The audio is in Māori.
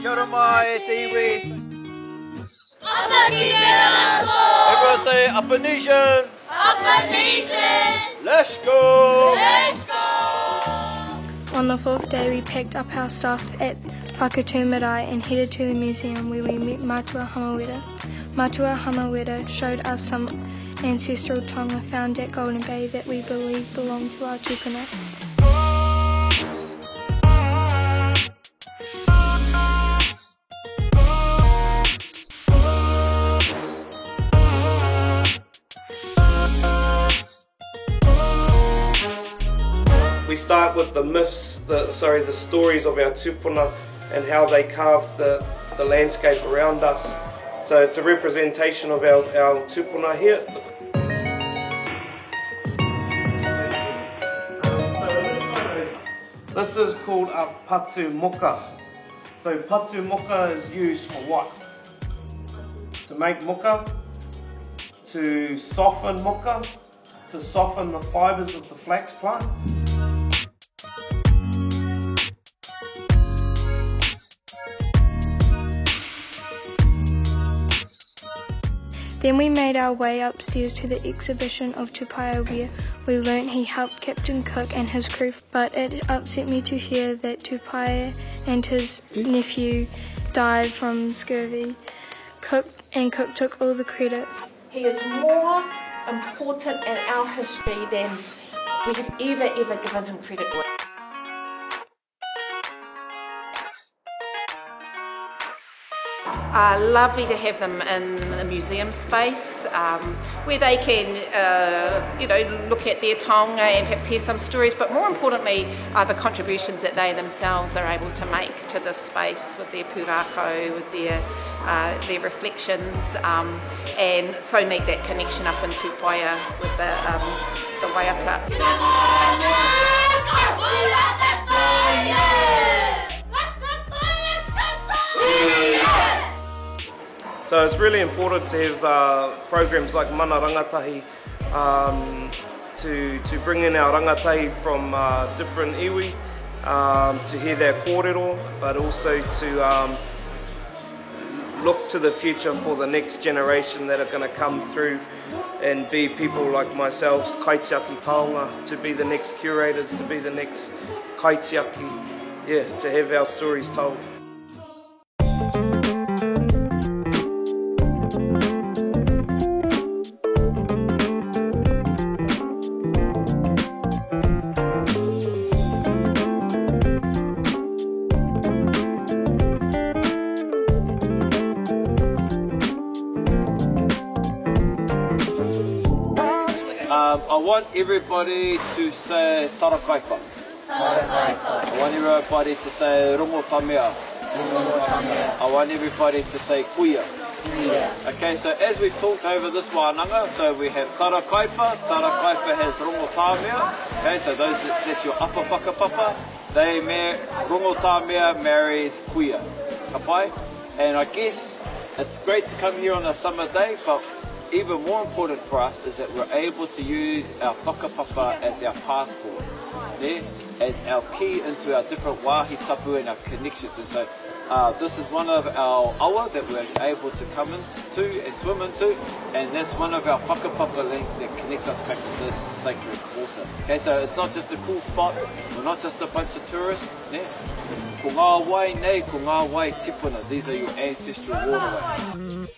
Kia ora mai, te iwi. Upper Kikerasko! Everyone say Upper Nations. Upper Nations! Let's go. Let's go! On the fourth day, we packed up our stuff at Whakatū Marae and headed to the museum where we met Matua Hamawera. Matua Hamawera showed us some ancestral tonga found at Golden Bay that we believe belong to our tupuna. We start with the myths, the stories of our tupuna and how they carved the landscape around us. So it's a representation of our tupuna here. This is called a patu moka. So patu moka is used for what? To make moka, to soften moka, to soften the fibres of the flax plant. Then we made our way upstairs to the exhibition of Tupaia where we learnt he helped Captain Cook and his crew, but it upset me to hear that Tupaia and his nephew died from scurvy. Cook took all the credit. He is more important in our history than we have ever given him credit for. Lovely to have them in the museum space where they can look at their tonga and perhaps hear some stories, but more importantly the contributions that they themselves are able to make to this space with their pūrākau, with their reflections, and so neat that connection up in Tupaia with the waiata. So it's really important to have programs like Mana Rangatahi to bring in our rangatahi from different iwi, to hear their kōrero, but also to look to the future for the next generation that are going to come through and be people like myself, kaitiaki taonga, to be the next curators, to be the next kaitiaki, to have our stories told. I want everybody to say tarakaipa. I want everybody to say rongo tamea. I want everybody to say kuia. Okay, so as we talked over this wānanga, so we have tarakaipa. Tarakaipa has rongo tamea. Okay, so that's your upper whakapapa. Rongo tamea marries kuia. Kapai? And I guess it's great to come here on a summer day, but even more important for us is that we're able to use our whakapapa as our passport, as our key into our different wāhi tapu and our connections. And so this is one of our awa that we're able to come into and swim into, and that's one of our whakapapa links that connects us back to this sacred water. Okay, so it's not just a cool spot, we're not just a bunch of tourists. Ko ngā wai nei, ko ngā wai tipuna, these are your ancestral waterways.